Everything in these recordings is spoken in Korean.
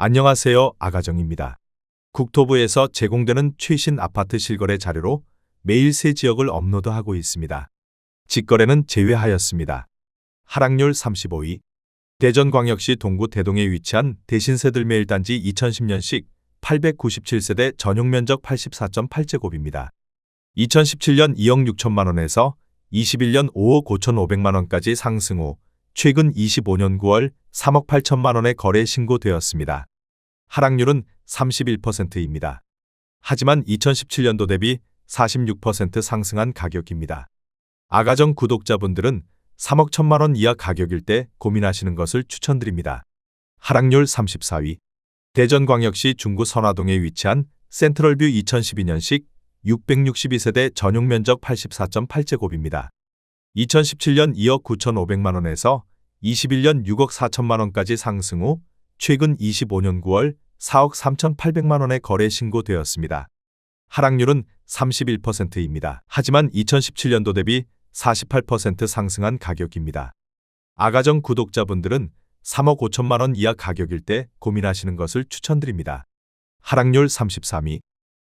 안녕하세요. 아가정입니다. 국토부에서 제공되는 최신 아파트 실거래 자료로 매일 새 지역을 업로드하고 있습니다. 직거래는 제외하였습니다. 하락률 35위. 대전광역시 동구 대동에 위치한 대신세들 단지 2010년식 897세대 전용면적 84.8제곱입니다. 2017년 2억 6천만 원에서 21년 5억 5,500만 원까지 상승 후 최근 25년 9월 3억 8천만 원의 거래 신고되었습니다. 하락률은 31%입니다. 하지만 2017년도 대비 46% 상승한 가격입니다. 아가정 구독자분들은 3억 1천만 원 이하 가격일 때 고민하시는 것을 추천드립니다. 하락률 34위. 대전광역시 중구 선화동에 위치한 센트럴뷰 2012년식 662세대 전용면적 84.8제곱입니다. 2017년 2억 9,500만 원에서 21년 6억 4천만 원까지 상승 후 최근 25년 9월 4억 3,800만 원의 거래 신고되었습니다. 하락률은 31%입니다. 하지만 2017년도 대비 48% 상승한 가격입니다. 아가정 구독자분들은 3억 5천만 원 이하 가격일 때 고민하시는 것을 추천드립니다. 하락률 33위.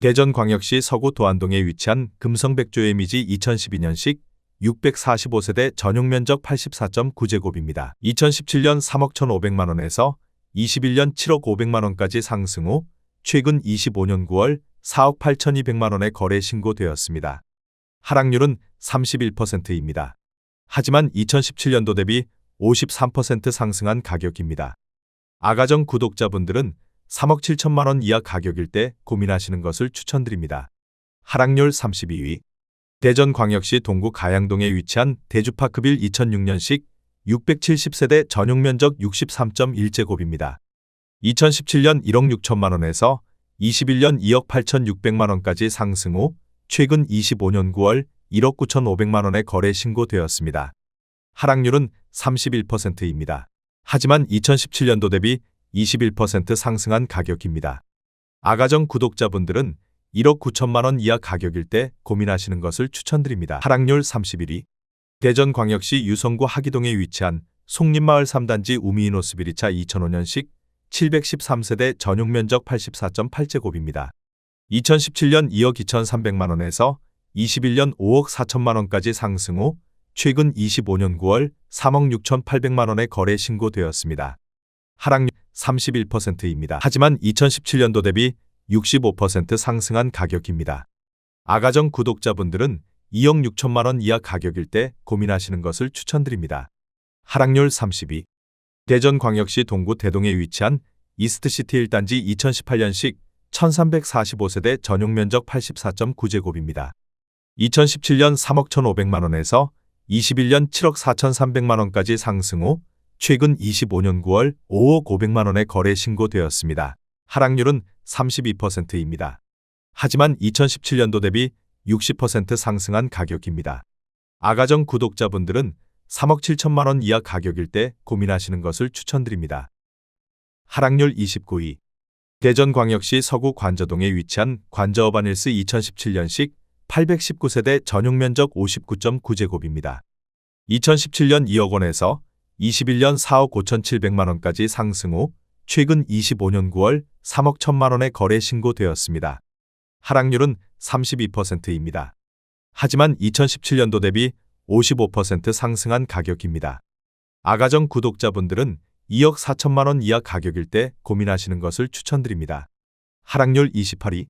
대전광역시 서구 도안동에 위치한 금성백조의 미지 2012년식 645세대 전용면적 84.9제곱입니다. 2017년 3억 1,500만 원에서 21년 7억 500만 원까지 상승 후 최근 25년 9월 4억 8,200만 원의 거래 신고되었습니다. 하락률은 31%입니다. 하지만 2017년도 대비 53% 상승한 가격입니다. 아가정 구독자분들은 3억 7천만 원 이하 가격일 때 고민하시는 것을 추천드립니다. 하락률 32위. 대전광역시 동구 가양동에 위치한 대주파크빌 2006년식 670세대 전용면적 63.1제곱입니다. 2017년 1억 6천만 원에서 21년 2억 8,600만 원까지 상승 후 최근 25년 9월 1억 9,500만 원의 거래 신고되었습니다. 하락률은 31%입니다. 하지만 2017년도 대비 21% 상승한 가격입니다. 아가정 구독자분들은 1억 9천만 원 이하 가격일 때 고민하시는 것을 추천드립니다. 하락률 31위. 대전광역시 유성구 하기동에 위치한 송림마을 3단지 우미이노스비리차 2005년식 713세대 전용면적 84.8제곱입니다. 2017년 2억 2,300만 원에서 21년 5억 4천만 원까지 상승 후 최근 25년 9월 3억 6,800만 원의 거래 신고되었습니다. 하락률 31%입니다. 하지만 2017년도 대비 65% 상승한 가격입니다. 아가정 구독자분들은 2억 6천만 원 이하 가격일 때 고민하시는 것을 추천드립니다. 하락률 32. 대전광역시 동구 대동에 위치한 이스트시티 1단지 2018년식 1345세대 전용면적 84.9제곱입니다. 2017년 3억 1,500만 원에서 21년 7억 4,300만 원까지 상승 후 최근 25년 9월 5억 500만 원의 거래 신고되었습니다. 하락률은 32%입니다. 하지만 2017년도 대비 60% 상승한 가격입니다. 아가정 구독자분들은 3억 7천만 원 이하 가격일 때 고민하시는 것을 추천드립니다. 하락률 29위. 대전광역시 서구 관저동에 위치한 관저어바닐스 2017년식 819세대 전용면적 59.9제곱입니다. 2017년 2억 원에서 21년 4억 5,700만 원까지 상승 후 최근 25년 9월 3억 1천만 원의 거래 신고되었습니다. 하락률은 32%입니다. 하지만 2017년도 대비 55% 상승한 가격입니다. 아가정 구독자분들은 2억 4천만 원 이하 가격일 때 고민하시는 것을 추천드립니다. 하락률 28위.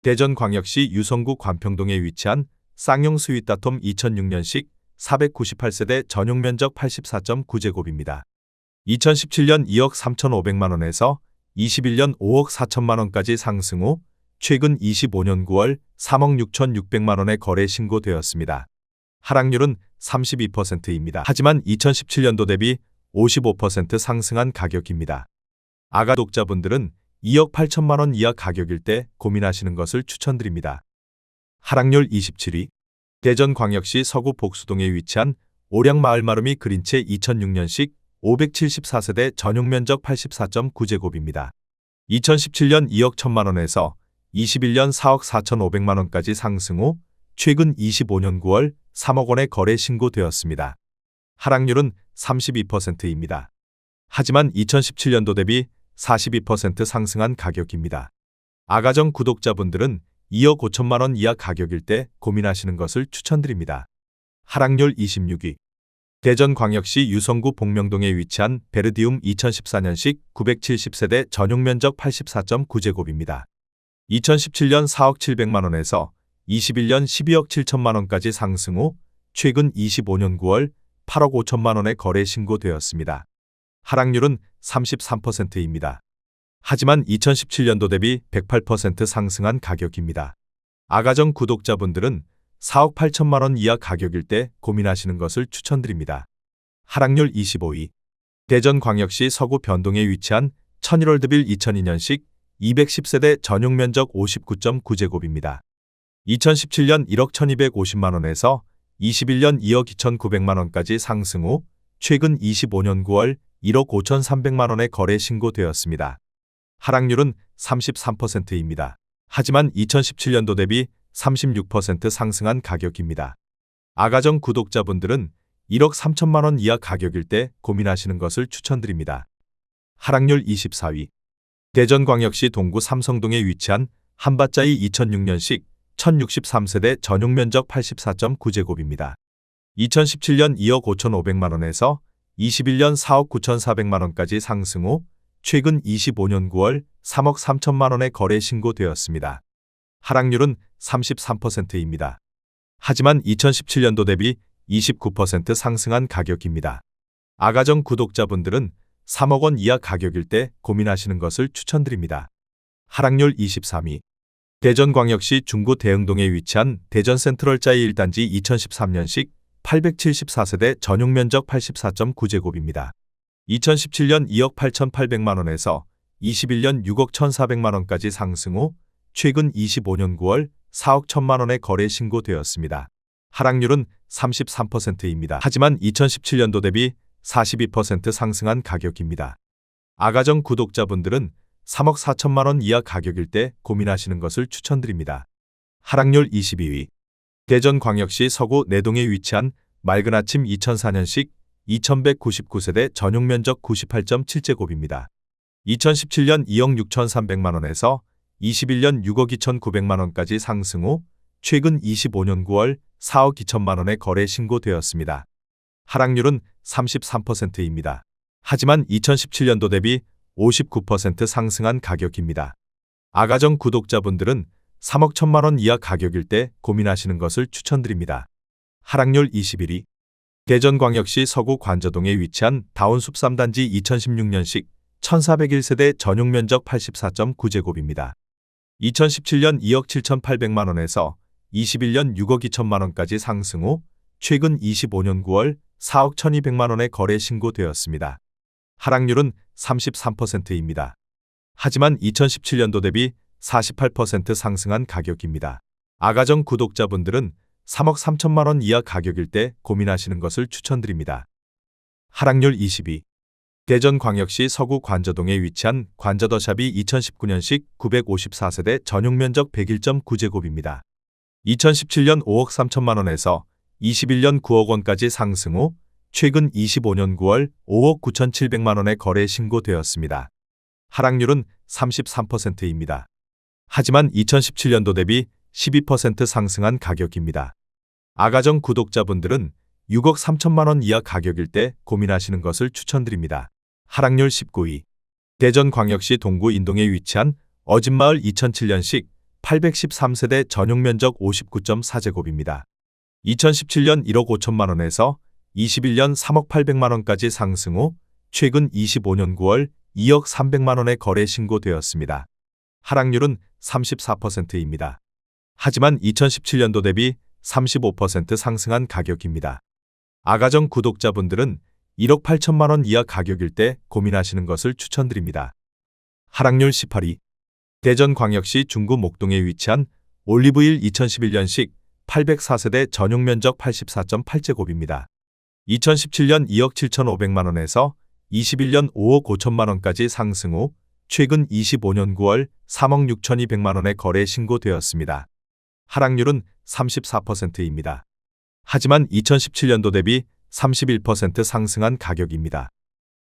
대전광역시 유성구 관평동에 위치한 쌍용 스윗다톰 2006년식 498세대 전용면적 84.9제곱입니다. 2017년 2억 3,500만 원에서 21년 5억 4천만 원까지 상승 후 최근 25년 9월 3억 6,600만 원의 거래 신고되었습니다. 하락률은 32%입니다. 하지만 2017년도 대비 55% 상승한 가격입니다. 아가 독자분들은 2억 8천만 원 이하 가격일 때 고민하시는 것을 추천드립니다. 하락률 27위. 대전광역시 서구 복수동에 위치한 오량마을 마루미 그린체 2006년식 574세대 전용면적 84.9제곱입니다. 2017년 2억 1천만 원에서 21년 4억 4,500만 원까지 상승 후 최근 25년 9월 3억 원의 거래 신고되었습니다. 하락률은 32%입니다. 하지만 2017년도 대비 42% 상승한 가격입니다. 아가정 구독자분들은 2억 5천만 원 이하 가격일 때 고민하시는 것을 추천드립니다. 하락률 26위. 대전광역시 유성구 복명동에 위치한 베르디움 2014년식 970세대 전용 면적 84.9제곱입니다. 2017년 4억 7백만 원에서 21년 12억 7천만 원까지 상승 후 최근 25년 9월 8억 5천만 원에 거래 신고되었습니다. 하락률은 33%입니다. 하지만 2017년도 대비 108% 상승한 가격입니다. 아가정 구독자분들은 4억 8천만 원 이하 가격일 때 고민하시는 것을 추천드립니다. 하락률 25위. 대전광역시 서구 변동에 위치한 천일월드빌 2002년식 210세대 전용 면적 59.9제곱입니다. 2017년 1억 1250만 원에서 21년 2억 2900만 원까지 상승 후 최근 25년 9월 1억 5300만 원에 거래 신고되었습니다. 하락률은 33%입니다. 하지만 2017년도 대비 36% 상승한 가격입니다. 아가정 구독자분들은 1억 3천만 원 이하 가격일 때 고민하시는 것을 추천드립니다. 하락률 24위. 대전광역시 동구 삼성동에 위치한 한밭자이 2006년식 1063세대 전용 면적 84.9제곱입니다. 2017년 2억 5,500만 원에서 21년 4억 9,400만 원까지 상승 후 최근 25년 9월 3억 3천만 원에 거래 신고되었습니다. 하락률은 33%입니다. 하지만 2017년도 대비 29% 상승한 가격입니다. 아가정 구독자분들은 3억 원 이하 가격일 때 고민하시는 것을 추천드립니다. 하락률 23위. 대전광역시 중구 대흥동에 위치한 대전센트럴자이 1단지 2013년식 874세대 전용 면적 84.9제곱입니다. 2017년 2억 8,800만 원에서 21년 6억 1,400만 원까지 상승 후 최근 25년 9월 4억 1천만 원에 거래 신고되었습니다. 하락률은 33%입니다. 하지만 2017년도 대비 42% 상승한 가격입니다. 아가정 구독자분들은 3억 4천만 원 이하 가격일 때 고민하시는 것을 추천드립니다. 하락률 22위. 대전광역시 서구 내동에 위치한 맑은 아침 2004년식 2199세대 전용 면적 98.7제곱입니다. 2017년 2억 6,300만 원에서 21년 6억 2,900만 원까지 상승 후 최근 25년 9월 4억 2천만 원에 거래 신고되었습니다. 하락률은 33%입니다. 하지만 2017년도 대비 59% 상승한 가격입니다. 아가정 구독자분들은 3억 1천만 원 이하 가격일 때 고민하시는 것을 추천드립니다. 하락률 21위. 대전광역시 서구 관저동에 위치한 다운숲 3단지 2016년식 1401세대 전용 면적 84.9제곱입니다. 2017년 2억 7,800만 원에서 21년 6억 2천만 원까지 상승 후 최근 25년 9월 4억 1,200만 원에 거래 신고되었습니다. 하락률은 33%입니다. 하지만 2017년도 대비 48% 상승한 가격입니다. 아가정 구독자분들은 3억 3천만 원 이하 가격일 때 고민하시는 것을 추천드립니다. 하락률 22. 대전광역시 서구 관저동에 위치한 관저더샵이 2019년식 954세대 전용 면적 101.9제곱입니다. 2017년 5억 3천만 원에서 21년 9억 원까지 상승 후 최근 25년 9월 5억 9,700만 원에 거래 신고되었습니다. 하락률은 33%입니다. 하지만 2017년도 대비 12% 상승한 가격입니다. 아가정 구독자분들은 6억 3천만 원 이하 가격일 때 고민하시는 것을 추천드립니다. 하락률 19위. 대전광역시 동구 인동에 위치한 어진마을 2007년식 813세대 전용 면적 59.4제곱입니다. 2017년 1억 5천만 원에서 21년 3억 800만 원까지 상승 후 최근 25년 9월 2억 300만 원에 거래 신고되었습니다. 하락률은 34%입니다. 하지만 2017년도 대비 35% 상승한 가격입니다. 아가정 구독자분들은 1억 8천만 원 이하 가격일 때 고민하시는 것을 추천드립니다. 하락률 18위. 대전광역시 중구 목동에 위치한 올리브일 2011년식 804세대 전용 면적 84.8제곱입니다. 2017년 2억 7,500만 원에서 21년 5억 5천만 원까지 상승 후 최근 25년 9월 3억 6,200만 원에 거래 신고되었습니다. 하락률은 34%입니다. 하지만 2017년도 대비 31% 상승한 가격입니다.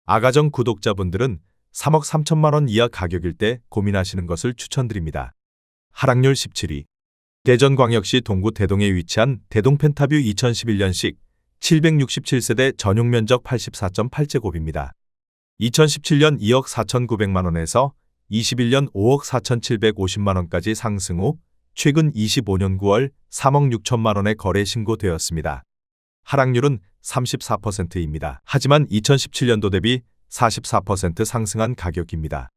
아가정 구독자분들은 3억 3천만 원 이하 가격일 때 고민하시는 것을 추천드립니다. 하락률 17위. 대전광역시 동구 대동에 위치한 대동펜타뷰 2011년식 767세대 전용 면적 84.8제곱입니다. 2017년 2억 4,900만 원에서 21년 5억 4,750만 원까지 상승 후 최근 25년 9월 3억 6천만 원에 거래 신고되었습니다. 하락률은 34%입니다. 하지만 2017년도 대비 44% 상승한 가격입니다.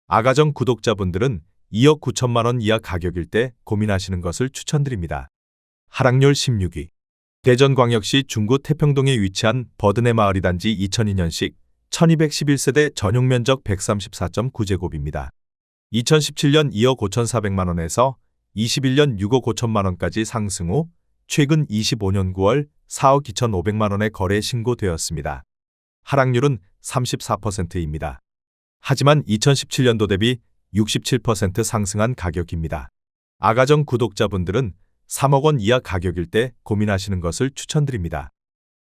아가정 구독자분들은 2억 9천만 원 이하 가격일 때 고민하시는 것을 추천드립니다. 하락률 16위. 대전광역시 중구 태평동에 위치한 버드네 마을이 단지 2002년식 1211세대 전용 면적 134.9제곱입니다. 2017년 2억 5,400만 원에서 21년 6억 5천만 원까지 상승 후 최근 25년 9월 4억 2,500만 원에 거래 신고되었습니다. 하락률은 34%입니다. 하지만 2017년도 대비 67% 상승한 가격입니다. 아가정 구독자분들은 3억 원 이하 가격일 때 고민하시는 것을 추천드립니다.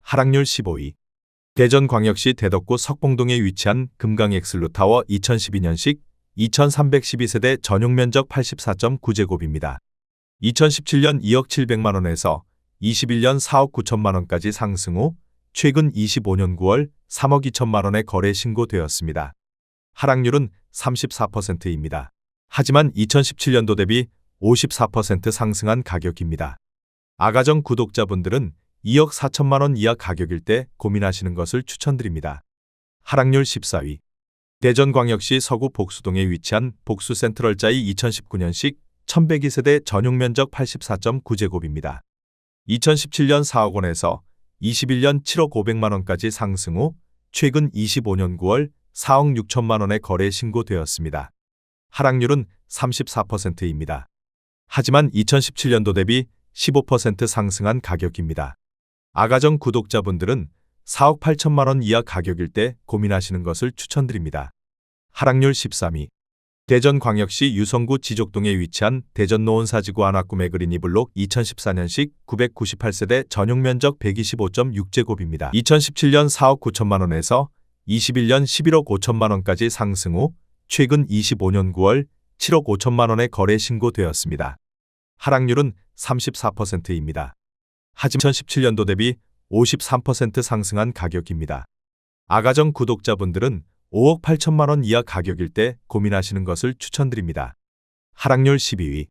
하락률 15위. 대전광역시 대덕구 석봉동에 위치한 금강엑슬루타워 2012년식 2312세대 전용 면적 84.9제곱입니다. 2017년 2억 700만 원에서 21년 4억 9천만 원까지 상승 후 최근 25년 9월 3억 2천만 원에 거래 신고되었습니다. 하락률은 34%입니다. 하지만 2017년도 대비 54% 상승한 가격입니다. 아가정 구독자분들은 2억 4천만 원 이하 가격일 때 고민하시는 것을 추천드립니다. 하락률 14위. 대전광역시 서구 복수동에 위치한 복수센트럴자이 2019년식 1102세대 전용 면적 84.9제곱입니다. 2017년 4억 원에서 21년 7억 500만 원까지 상승 후 최근 25년 9월 4억 6천만 원에 거래 신고되었습니다. 하락률은 34%입니다. 하지만 2017년도 대비 15% 상승한 가격입니다. 아가정 구독자분들은 4억 8천만 원 이하 가격일 때 고민하시는 것을 추천드립니다. 하락률 13위. 대전광역시 유성구 지족동에 위치한 대전노원사지구 안압구 매그리니블록 2014년식 998세대 전용 면적 125.6제곱입니다. 2017년 4억 9천만 원에서 21년 11억 5천만 원까지 상승 후 최근 25년 9월 7억 5천만 원에 거래 신고되었습니다. 하락률은 34%입니다. 하지만 2017년도 대비 53% 상승한 가격입니다. 아가정 구독자분들은 5억 8천만 원 이하 가격일 때 고민하시는 것을 추천드립니다. 하락률 12위.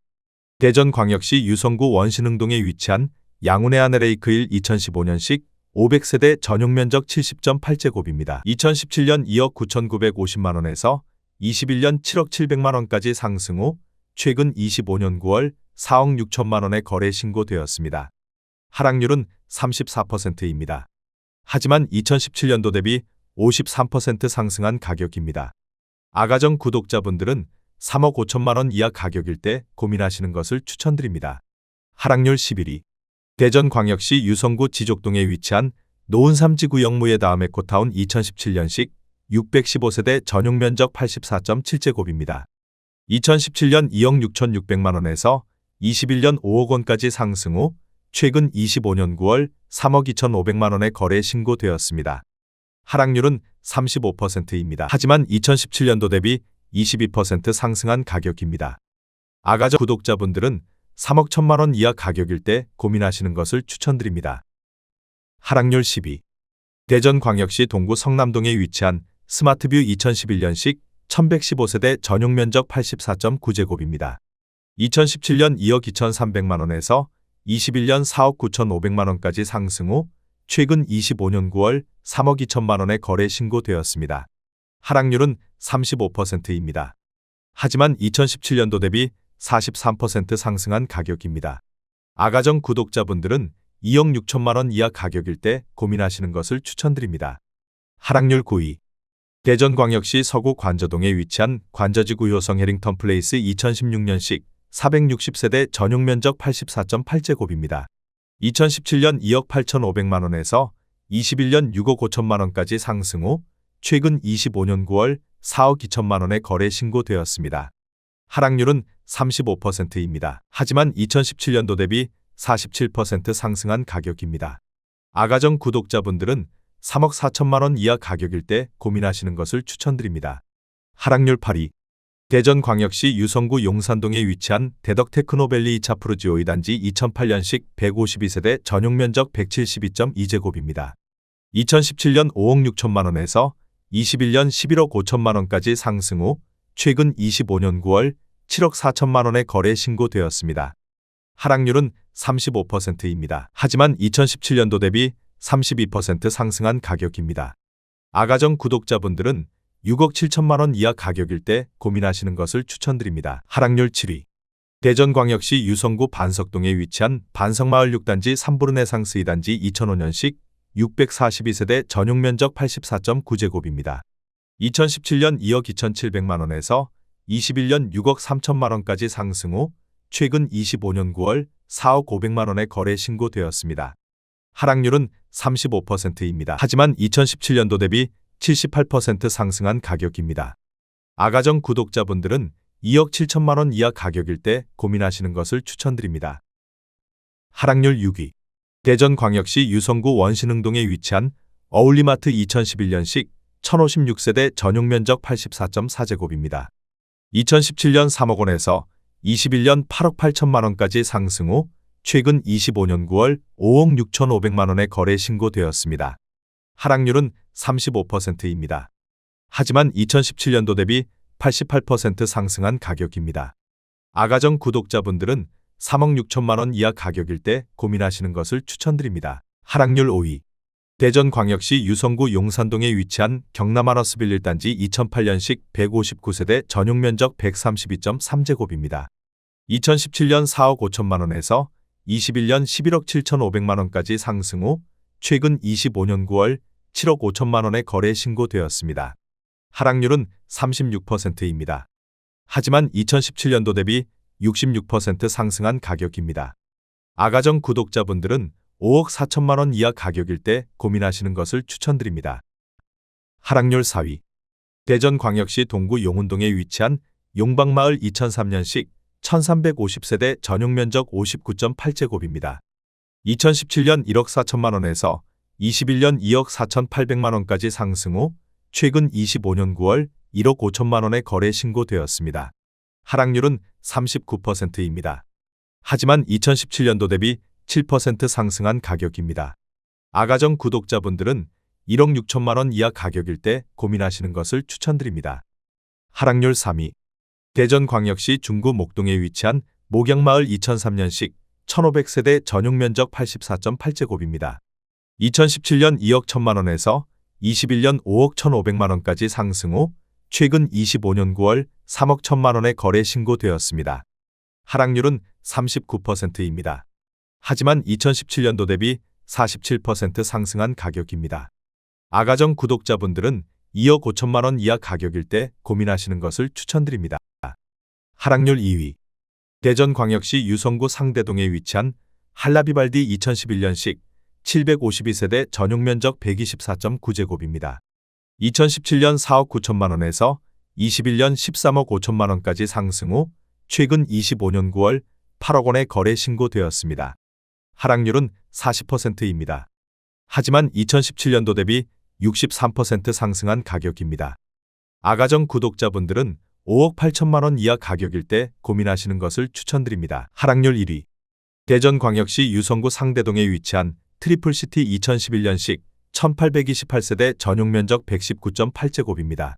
대전광역시 유성구 원신흥동에 위치한 양운의 아내레이크힐 2015년식 500세대 전용 면적 70.8제곱입니다. 2017년 2억 9,950만 원에서 21년 7억 700만 원까지 상승 후 최근 25년 9월 4억 6천만 원에 거래 신고되었습니다. 하락률은 34%입니다. 하지만 2017년도 대비 53% 상승한 가격입니다. 아가정 구독자분들은 3억 5천만 원 이하 가격일 때 고민하시는 것을 추천드립니다. 하락률 11위. 대전광역시 유성구 지족동에 위치한 노은삼지구 영무의 다음에 코타운 2017년식 615세대 전용 면적 84.7제곱입니다. 2017년 2억 6,600만 원에서 21년 5억 원까지 상승 후 최근 25년 9월 3억 2,500만 원에 거래 신고되었습니다. 하락률은 35%입니다. 하지만 2017년도 대비 22% 상승한 가격입니다. 아가정 구독자분들은 3억 1천만 원 이하 가격일 때 고민하시는 것을 추천드립니다. 하락률 10위. 대전광역시 동구 성남동에 위치한 스마트뷰 2011년식 1115세대 전용 면적 84.9제곱입니다. 2017년 2억 2,300만 원에서 21년 4억 9,500만 원까지 상승 후 최근 25년 9월 3억 2천만 원에 거래 신고되었습니다. 하락률은 35%입니다. 하지만 2017년도 대비 43% 상승한 가격입니다. 아가정 구독자분들은 2억 6천만 원 이하 가격일 때 고민하시는 것을 추천드립니다. 하락률 9위. 대전광역시 서구 관저동에 위치한 관저지구 효성 해링턴 플레이스 2016년식 460세대 전용 면적 84.8제곱입니다. 2017년 2억 8,500만 원에서 21년 6억 5천만 원까지 상승 후 최근 25년 9월 4억 2천만 원에 거래 신고되었습니다. 하락률은 35%입니다. 하지만 2017년도 대비 47% 상승한 가격입니다. 아가정 구독자분들은 3억 4천만 원 이하 가격일 때 고민하시는 것을 추천드립니다. 하락률 8위. 대전광역시 유성구 용산동에 위치한 대덕테크노밸리 2차 프루지오의 단지 2008년식 152세대 전용면적 172.2제곱입니다. 2017년 5억 6천만 원에서 21년 11억 5천만 원까지 상승 후 최근 25년 9월 7억 4천만 원에 거래 신고되었습니다. 하락률은 35%입니다. 하지만 2017년도 대비 32% 상승한 가격입니다. 아가정 구독자분들은 6억 7천만 원 이하 가격일 때 고민하시는 것을 추천드립니다. 하락률 7위. 대전광역시 유성구 반석동에 위치한 반석마을 6단지 3부르네상스 2단지 2005년식 642세대 전용면적 84.9제곱입니다. 2017년 2억 2,700만 원에서 21년 6억 3천만 원까지 상승 후 최근 25년 9월 4억 500만 원에 거래 신고되었습니다. 하락률은 35%입니다. 하지만 2017년도 대비 78% 상승한 가격입니다. 아가정 구독자분들은 2억 7천만 원 이하 가격일 때 고민하시는 것을 추천드립니다. 하락률 6위. 대전광역시 유성구 원신흥동에 위치한 어울리마트 2011년식 1056세대 전용면적 84.4제곱입니다. 2017년 3억 원에서 21년 8억 8천만 원까지 상승 후 최근 25년 9월 5억 6,500만 원에 거래 신고되었습니다. 하락률은 35%입니다. 하지만 2017년도 대비 88% 상승한 가격입니다. 아가정 구독자분들은 3억 6천만 원 이하 가격일 때 고민하시는 것을 추천드립니다. 하락률 5위. 대전광역시 유성구 용산동에 위치한 경남아너스빌 1단지 2008년식 159세대 전용면적 132.3제곱입니다. 2017년 4억 5천만 원에서 21년 11억 7,500만 원까지 상승 후 최근 25년 9월 7억 5천만 원에 거래 신고되었습니다. 하락률은 36%입니다. 하지만 2017년도 대비 66% 상승한 가격입니다. 아가정 구독자분들은 5억 4천만 원 이하 가격일 때 고민하시는 것을 추천드립니다. 하락률 4위. 대전광역시 동구 용운동에 위치한 용방마을 2003년식 1350세대 전용면적 59.8제곱입니다. 2017년 1억 4천만 원에서 21년 2억 4,800만 원까지 상승 후 최근 25년 9월 1억 5천만 원에 거래 신고되었습니다. 하락률은 39%입니다. 하지만 2017년도 대비 7% 상승한 가격입니다. 아가정 구독자분들은 1억 6천만 원 이하 가격일 때 고민하시는 것을 추천드립니다. 하락률 3위. 대전광역시 중구 목동에 위치한 목양마을 2003년식 1500세대 전용면적 84.8제곱입니다. 2017년 2억 1천만 원에서 21년 5억 1,500만 원까지 상승 후 최근 25년 9월 3억 1천만 원에 거래 신고되었습니다. 하락률은 39%입니다. 하지만 2017년도 대비 47% 상승한 가격입니다. 아가정 구독자분들은 2억 5천만 원 이하 가격일 때 고민하시는 것을 추천드립니다. 하락률 2위. 대전광역시 유성구 상대동에 위치한 할라비발디 2011년식 752세대 전용면적 124.9제곱입니다. 2017년 4억 9천만 원에서 21년 13억 5천만 원까지 상승 후 최근 25년 9월 8억 원에 거래 신고되었습니다. 하락률은 40%입니다. 하지만 2017년도 대비 63% 상승한 가격입니다. 아가정 구독자분들은 5억 8천만 원 이하 가격일 때 고민하시는 것을 추천드립니다. 하락률 1위. 대전광역시 유성구 상대동에 위치한 트리플시티 2011년식 1828세대 전용면적 119.8제곱입니다.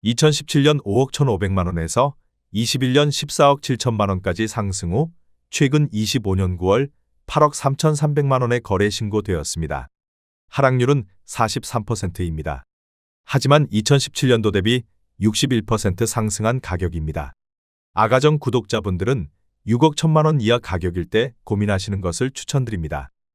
2017년 5억 1,500만 원에서 21년 14억 7천만 원까지 상승 후 최근 25년 9월 8억 3,300만 원에 거래 신고되었습니다. 하락률은 43%입니다. 하지만 2017년도 대비 61% 상승한 가격입니다. 아가정 구독자분들은 6억 1천만 원 이하 가격일 때 고민하시는 것을 추천드립니다.